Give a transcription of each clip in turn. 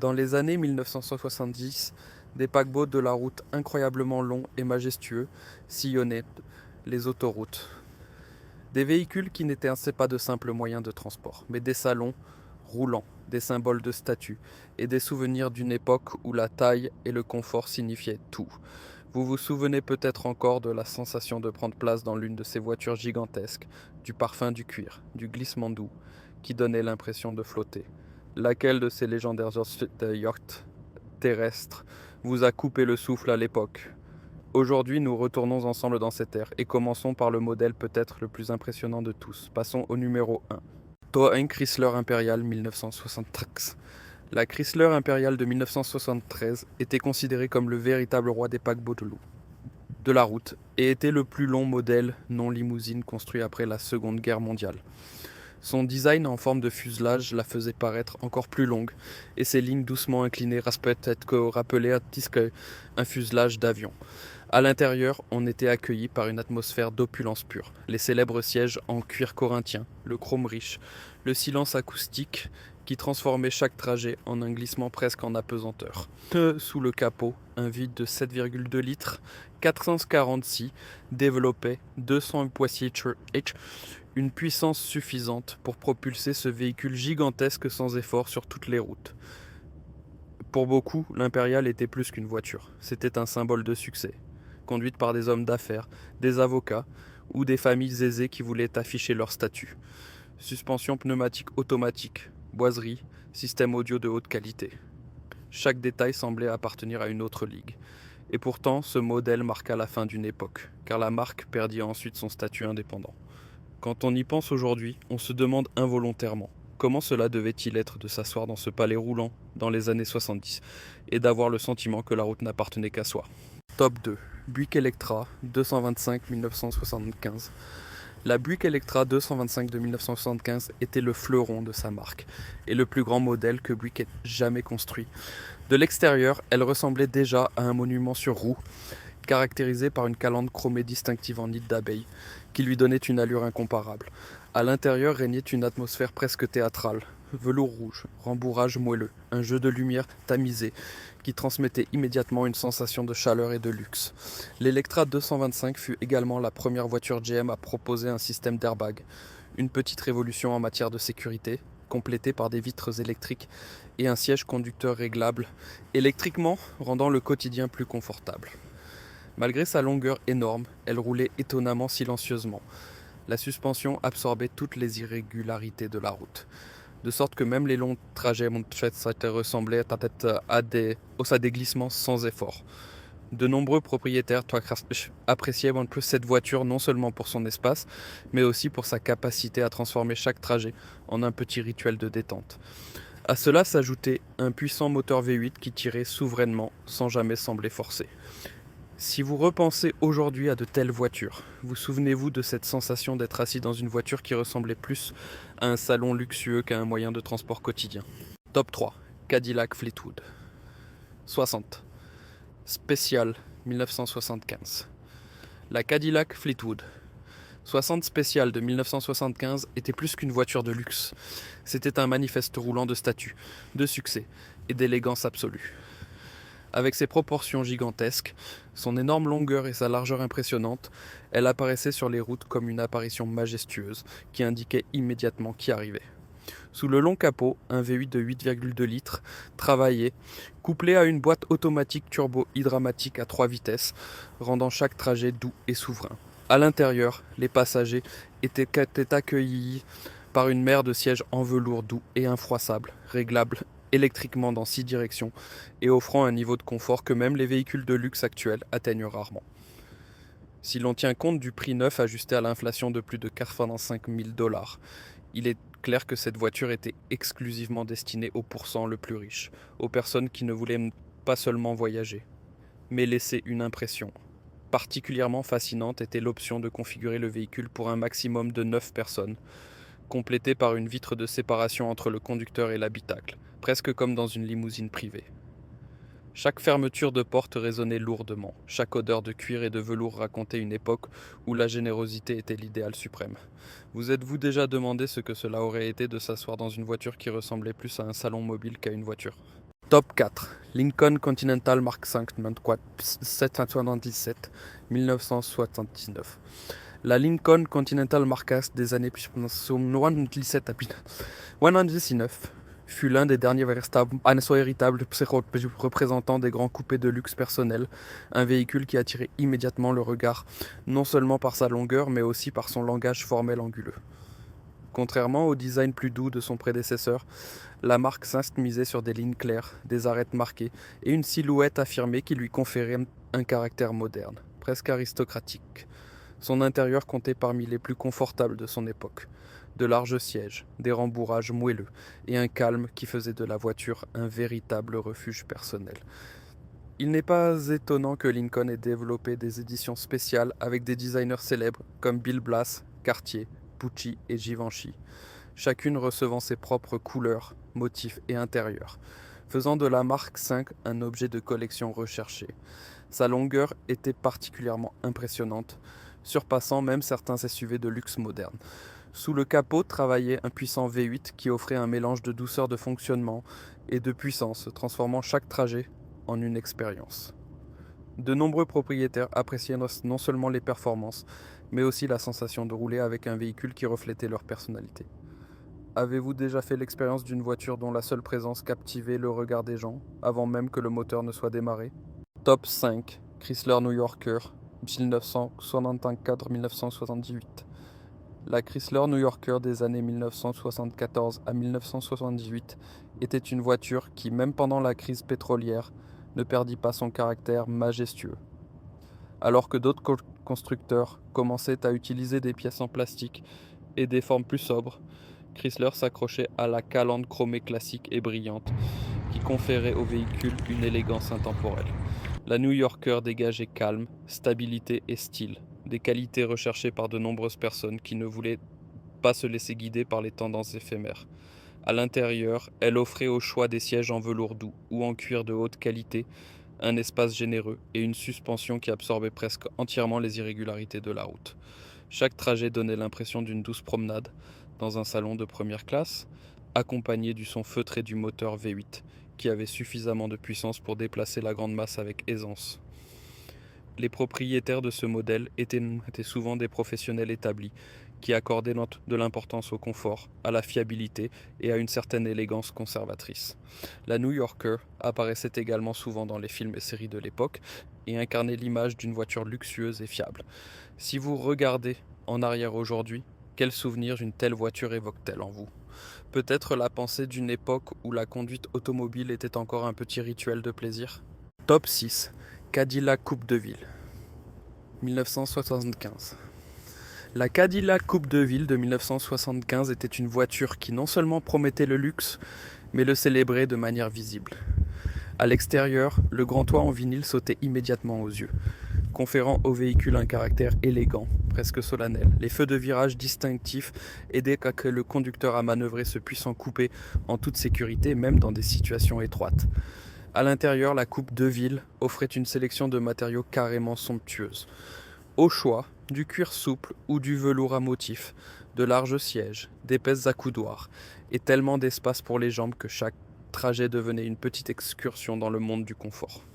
Dans les années 1970, des paquebots de la route incroyablement longs et majestueux sillonnaient les autoroutes. Des véhicules qui n'étaient pas de simples moyens de transport, mais des salons roulants, des symboles de statut et des souvenirs d'une époque où la taille et le confort signifiaient tout. Vous vous souvenez peut-être encore de la sensation de prendre place dans l'une de ces voitures gigantesques, du parfum du cuir, du glissement doux, qui donnait l'impression de flotter. Laquelle de ces légendaires yachts terrestres vous a coupé le souffle à l'époque? Aujourd'hui, nous retournons ensemble dans cette ère et commençons par le modèle peut-être le plus impressionnant de tous. Passons au numéro 1. Toa Chrysler Imperial 1973. La Chrysler Imperial de 1973 était considérée comme le véritable roi des paquebots de la route et était le plus long modèle non limousine construit après la Seconde Guerre mondiale. Son design en forme de fuselage la faisait paraître encore plus longue, et ses lignes doucement inclinées rappelaient un fuselage d'avion. À l'intérieur, on était accueilli par une atmosphère d'opulence pure. Les célèbres sièges en cuir corinthien, le chrome riche, le silence acoustique qui transformait chaque trajet en un glissement presque en apesanteur. Sous le capot, un vide de 7,2 litres, 446 développait 200 PSH, une puissance suffisante pour propulser ce véhicule gigantesque sans effort sur toutes les routes. Pour beaucoup, l'Impérial était plus qu'une voiture, c'était un symbole de succès, conduite par des hommes d'affaires, des avocats ou des familles aisées qui voulaient afficher leur statut. Suspension pneumatique automatique, boiserie, système audio de haute qualité. Chaque détail semblait appartenir à une autre ligue. Et pourtant, ce modèle marqua la fin d'une époque, car la marque perdit ensuite son statut indépendant. Quand on y pense aujourd'hui, on se demande involontairement comment cela devait-il être de s'asseoir dans ce palais roulant dans les années 70 et d'avoir le sentiment que la route n'appartenait qu'à soi. Top 2. Buick Electra 225 1975. La Buick Electra 225 de 1975 était le fleuron de sa marque et le plus grand modèle que Buick ait jamais construit. De l'extérieur, elle ressemblait déjà à un monument sur roue, caractérisé par une calandre chromée distinctive en nid d'abeille, qui lui donnait une allure incomparable. À l'intérieur régnait une atmosphère presque théâtrale. Velours rouge, rembourrage moelleux, un jeu de lumière tamisé qui transmettait immédiatement une sensation de chaleur et de luxe. L'Electra 225 fut également la première voiture GM à proposer un système d'airbag, une petite révolution en matière de sécurité, complétée par des vitres électriques et un siège conducteur réglable, électriquement rendant le quotidien plus confortable. Malgré sa longueur énorme, elle roulait étonnamment silencieusement. La suspension absorbait toutes les irrégularités de la route, de sorte que même les longs trajets ressemblaient à des glissements sans effort. De nombreux propriétaires appréciaient cette voiture non seulement pour son espace, mais aussi pour sa capacité à transformer chaque trajet en un petit rituel de détente. À cela s'ajoutait un puissant moteur V8 qui tirait souverainement sans jamais sembler forcé. Si vous repensez aujourd'hui à de telles voitures, vous souvenez-vous de cette sensation d'être assis dans une voiture qui ressemblait plus à un salon luxueux qu'à un moyen de transport quotidien? Top 3. Cadillac Fleetwood 60. Spécial 1975. La Cadillac Fleetwood 60 Spécial de 1975 était plus qu'une voiture de luxe. C'était un manifeste roulant de statut, de succès et d'élégance absolue. Avec ses proportions gigantesques, son énorme longueur et sa largeur impressionnante, elle apparaissait sur les routes comme une apparition majestueuse qui indiquait immédiatement qui arrivait. Sous le long capot, un V8 de 8,2 litres travaillait, couplé à une boîte automatique turbo-hydramatique à 3 vitesses, rendant chaque trajet doux et souverain. À l'intérieur, les passagers étaient accueillis par une mer de sièges en velours doux et infroissable, réglable électriquement dans 6 directions et offrant un niveau de confort que même les véhicules de luxe actuels atteignent rarement. Si l'on tient compte du prix neuf ajusté à l'inflation de plus de 85 000 $, il est clair que cette voiture était exclusivement destinée aux pourcents le plus riches, aux personnes qui ne voulaient pas seulement voyager, mais laisser une impression. Particulièrement fascinante était l'option de configurer le véhicule pour un maximum de 9 personnes, complétée par une vitre de séparation entre le conducteur et l'habitacle, presque comme dans une limousine privée. Chaque fermeture de porte résonnait lourdement, chaque odeur de cuir et de velours racontait une époque où la générosité était l'idéal suprême. Vous êtes-vous déjà demandé ce que cela aurait été de s'asseoir dans une voiture qui ressemblait plus à un salon mobile qu'à une voiture ? Top 4. Lincoln Continental Mark V 777 1979. La Lincoln Continental Mark V des années 1917 à 1919 fut l'un des derniers véritables représentants des grands coupés de luxe personnel, un véhicule qui attirait immédiatement le regard, non seulement par sa longueur, mais aussi par son langage formel anguleux. Contrairement au design plus doux de son prédécesseur, la marque V misait sur des lignes claires, des arêtes marquées et une silhouette affirmée qui lui conférait un caractère moderne, presque aristocratique. Son intérieur comptait parmi les plus confortables de son époque. De larges sièges, des rembourrages moelleux et un calme qui faisait de la voiture un véritable refuge personnel. Il n'est pas étonnant que Lincoln ait développé des éditions spéciales avec des designers célèbres comme Bill Blass, Cartier, Pucci et Givenchy, chacune recevant ses propres couleurs, motifs et intérieurs, faisant de la marque V un objet de collection recherché. Sa longueur était particulièrement impressionnante, surpassant même certains SUV de luxe modernes. Sous le capot travaillait un puissant V8 qui offrait un mélange de douceur de fonctionnement et de puissance, transformant chaque trajet en une expérience. De nombreux propriétaires appréciaient non seulement les performances, mais aussi la sensation de rouler avec un véhicule qui reflétait leur personnalité. Avez-vous déjà fait l'expérience d'une voiture dont la seule présence captivait le regard des gens, avant même que le moteur ne soit démarré ? Top 5. Chrysler New Yorker, 1974-1978. La Chrysler New Yorker des années 1974 à 1978 était une voiture qui, même pendant la crise pétrolière, ne perdit pas son caractère majestueux. Alors que d'autres constructeurs commençaient à utiliser des pièces en plastique et des formes plus sobres, Chrysler s'accrochait à la calandre chromée classique et brillante qui conférait au véhicule une élégance intemporelle. La New Yorker dégageait calme, stabilité et style, des qualités recherchées par de nombreuses personnes qui ne voulaient pas se laisser guider par les tendances éphémères. À l'intérieur, elle offrait au choix des sièges en velours doux ou en cuir de haute qualité, un espace généreux et une suspension qui absorbait presque entièrement les irrégularités de la route. Chaque trajet donnait l'impression d'une douce promenade dans un salon de première classe, accompagné du son feutré du moteur V8, qui avait suffisamment de puissance pour déplacer la grande masse avec aisance. Les propriétaires de ce modèle étaient souvent des professionnels établis, qui accordaient de l'importance au confort, à la fiabilité et à une certaine élégance conservatrice. La New Yorker apparaissait également souvent dans les films et séries de l'époque et incarnait l'image d'une voiture luxueuse et fiable. Si vous regardez en arrière aujourd'hui, quel souvenir une telle voiture évoque-t-elle en vous ? Peut-être la pensée d'une époque où la conduite automobile était encore un petit rituel de plaisir ? Top 6. Cadillac Coupe de Ville, 1975. La Cadillac Coupe de Ville de 1975 était une voiture qui non seulement promettait le luxe, mais le célébrait de manière visible. À l'extérieur, le grand toit en vinyle sautait immédiatement aux yeux, conférant au véhicule un caractère élégant, presque solennel. Les feux de virage distinctifs aidaient le conducteur à manœuvrer ce puissant coupé en toute sécurité, même dans des situations étroites. À l'intérieur, la coupe de ville offrait une sélection de matériaux carrément somptueuse. Au choix, du cuir souple ou du velours à motifs, de larges sièges, d'épaisses accoudoirs, et tellement d'espace pour les jambes que chaque trajet devenait une petite excursion dans le monde du confort.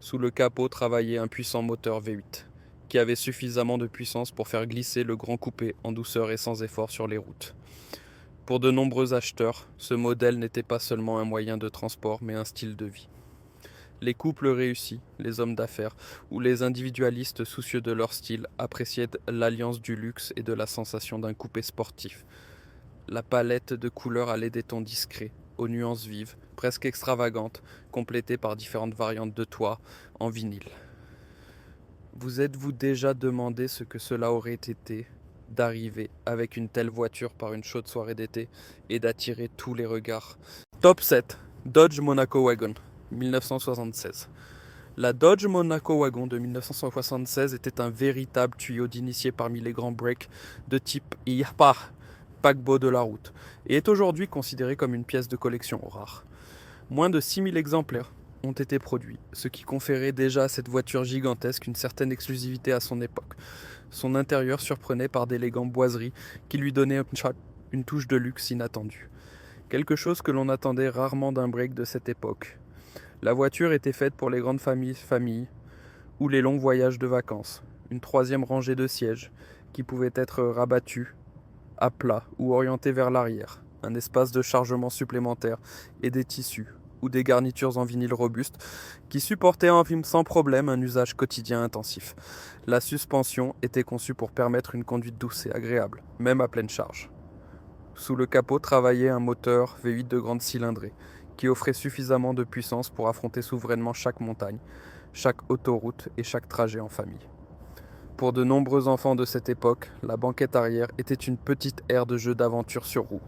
Sous le capot travaillait un puissant moteur V8, qui avait suffisamment de puissance pour faire glisser le grand coupé en douceur et sans effort sur les routes. Pour de nombreux acheteurs, ce modèle n'était pas seulement un moyen de transport, mais un style de vie. Les couples réussis, les hommes d'affaires ou les individualistes soucieux de leur style appréciaient l'alliance du luxe et de la sensation d'un coupé sportif. La palette de couleurs allait des tons discrets, aux nuances vives, presque extravagantes, complétées par différentes variantes de toit en vinyle. Vous êtes-vous déjà demandé ce que cela aurait été d'arriver avec une telle voiture par une chaude soirée d'été et d'attirer tous les regards ? Top 7. Dodge Monaco Wagon, 1976. La Dodge Monaco Wagon de 1976 était un véritable tuyau d'initié parmi les grands breaks de type paquebot de la route et est aujourd'hui considérée comme une pièce de collection rare. Moins de 6000 exemplaires ont été produits, ce qui conférait déjà à cette voiture gigantesque une certaine exclusivité à son époque. Son intérieur surprenait par d'élégantes boiseries qui lui donnaient une touche de luxe inattendue. Quelque chose que l'on attendait rarement d'un break de cette époque. La voiture était faite pour les grandes familles ou les longs voyages de vacances. Une troisième rangée de sièges qui pouvait être rabattue à plat ou orientée vers l'arrière. Un espace de chargement supplémentaire et des tissus ou des garnitures en vinyle robuste qui supportaient sans problème un usage quotidien intensif. La suspension était conçue pour permettre une conduite douce et agréable, même à pleine charge. Sous le capot travaillait un moteur V8 de grande cylindrée, qui offrait suffisamment de puissance pour affronter souverainement chaque montagne, chaque autoroute et chaque trajet en famille. Pour de nombreux enfants de cette époque, la banquette arrière était une petite aire de jeu d'aventure sur roues.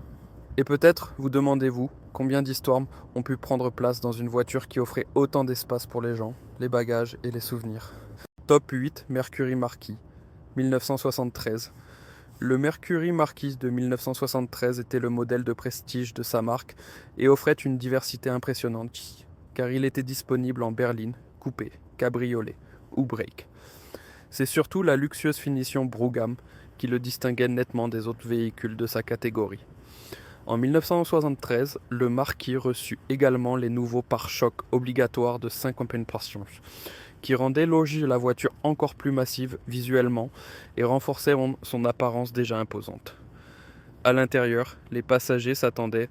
Et peut-être vous demandez-vous combien d'histoires ont pu prendre place dans une voiture qui offrait autant d'espace pour les gens, les bagages et les souvenirs. Top 8 Mercury Marquis, 1973. Le Mercury Marquis de 1973 était le modèle de prestige de sa marque et offrait une diversité impressionnante, car il était disponible en berline, coupé, cabriolet ou break. C'est surtout la luxueuse finition Brougham qui le distinguait nettement des autres véhicules de sa catégorie. En 1973, le Marquis reçut également les nouveaux pare-chocs obligatoires de 5 compensations, qui rendait la voiture encore plus massive visuellement et renforçait son apparence déjà imposante. À l'intérieur, les passagers s'attendaient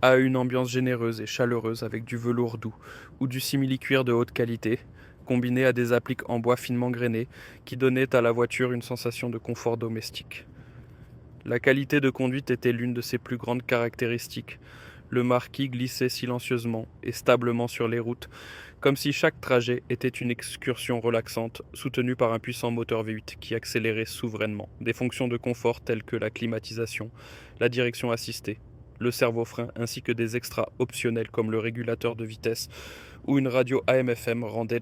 à une ambiance généreuse et chaleureuse avec du velours doux ou du simili-cuir de haute qualité, combiné à des appliques en bois finement grainé qui donnaient à la voiture une sensation de confort domestique. La qualité de conduite était l'une de ses plus grandes caractéristiques. Le Marquis glissait silencieusement et stablement sur les routes, comme si chaque trajet était une excursion relaxante, soutenue par un puissant moteur V8 qui accélérait souverainement. Des fonctions de confort telles que la climatisation, la direction assistée, le servo-frein ainsi que des extras optionnels comme le régulateur de vitesse ou une radio AM/FM rendaient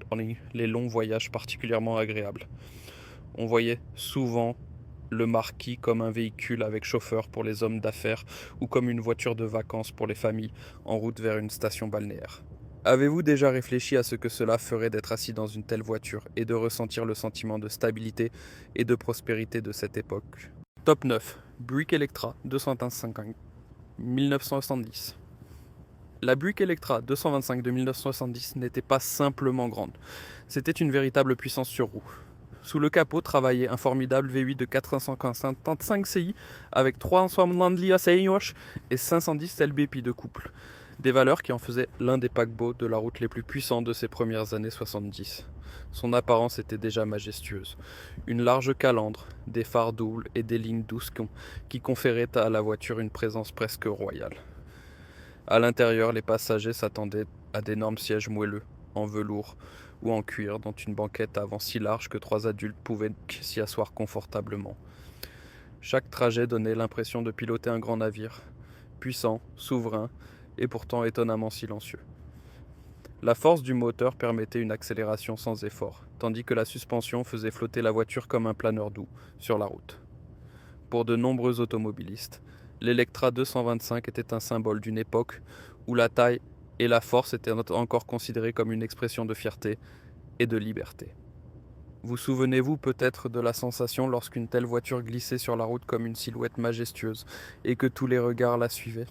les longs voyages particulièrement agréables. On voyait souvent le Marquis comme un véhicule avec chauffeur pour les hommes d'affaires ou comme une voiture de vacances pour les familles en route vers une station balnéaire. Avez-vous déjà réfléchi à ce que cela ferait d'être assis dans une telle voiture et de ressentir le sentiment de stabilité et de prospérité de cette époque? Top 9. Buick Electra 225 1970. La Buick Electra 225 de 1970 n'était pas simplement grande, c'était une véritable puissance sur roue. Sous le capot travaillait un formidable V8 de 455 CI avec 390 et 510 lbp de couple. Des valeurs qui en faisaient l'un des paquebots de la route les plus puissants de ces premières années 70. Son apparence était déjà majestueuse. Une large calandre, des phares doubles et des lignes douces qui conféraient à la voiture une présence presque royale. À l'intérieur, les passagers s'attendaient à d'énormes sièges moelleux, en velours ou en cuir, dont une banquette avant si large que 3 adultes pouvaient s'y asseoir confortablement. Chaque trajet donnait l'impression de piloter un grand navire, puissant, souverain et pourtant étonnamment silencieux. La force du moteur permettait une accélération sans effort, tandis que la suspension faisait flotter la voiture comme un planeur doux sur la route. Pour de nombreux automobilistes, l'Electra 225 était un symbole d'une époque où la taille et la force étaient encore considérées comme une expression de fierté et de liberté. Vous souvenez-vous peut-être de la sensation lorsqu'une telle voiture glissait sur la route comme une silhouette majestueuse et que tous les regards la suivaient?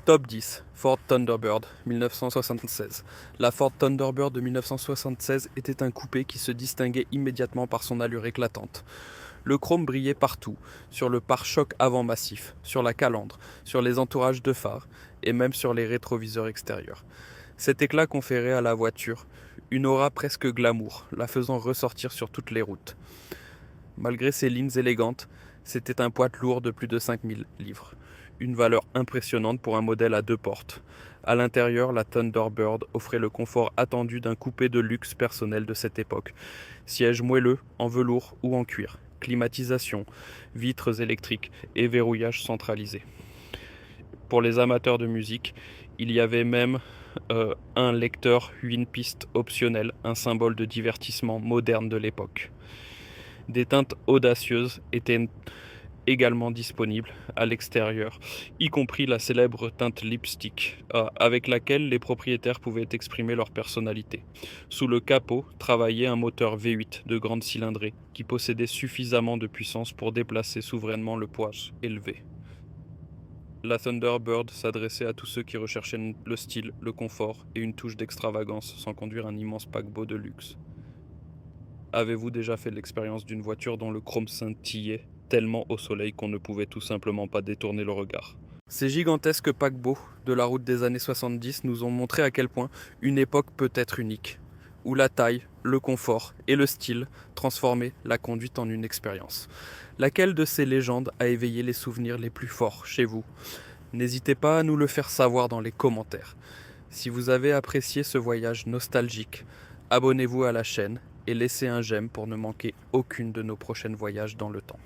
Top 10. Ford Thunderbird 1976. La Ford Thunderbird de 1976 était un coupé qui se distinguait immédiatement par son allure éclatante. Le chrome brillait partout, sur le pare-choc avant massif, sur la calandre, sur les entourages de phares et même sur les rétroviseurs extérieurs. Cet éclat conférait à la voiture une aura presque glamour, la faisant ressortir sur toutes les routes. Malgré ses lignes élégantes, c'était un poids lourd de plus de 5000 livres. Une valeur impressionnante pour un modèle à 2 portes. À l'intérieur, la Thunderbird offrait le confort attendu d'un coupé de luxe personnel de cette époque. Sièges moelleux, en velours ou en cuir, climatisation, vitres électriques et verrouillage centralisé. Pour les amateurs de musique, il y avait même un lecteur 8 pistes optionnel, un symbole de divertissement moderne de l'époque. Des teintes audacieuses étaient également disponibles à l'extérieur, y compris la célèbre teinte lipstick, avec laquelle les propriétaires pouvaient exprimer leur personnalité. Sous le capot travaillait un moteur V8 de grande cylindrée qui possédait suffisamment de puissance pour déplacer souverainement le poids élevé. La Thunderbird s'adressait à tous ceux qui recherchaient le style, le confort et une touche d'extravagance sans conduire un immense paquebot de luxe. Avez-vous déjà fait l'expérience d'une voiture dont le chrome scintillait tellement au soleil qu'on ne pouvait tout simplement pas détourner le regard? Ces gigantesques paquebots de la route des années 70 nous ont montré à quel point une époque peut être unique, où la taille, le confort et le style transformaient la conduite en une expérience. Laquelle de ces légendes a éveillé les souvenirs les plus forts chez vous? N'hésitez pas à nous le faire savoir dans les commentaires. Si vous avez apprécié ce voyage nostalgique, abonnez-vous à la chaîne et laissez un j'aime pour ne manquer aucune de nos prochaines voyages dans le temps.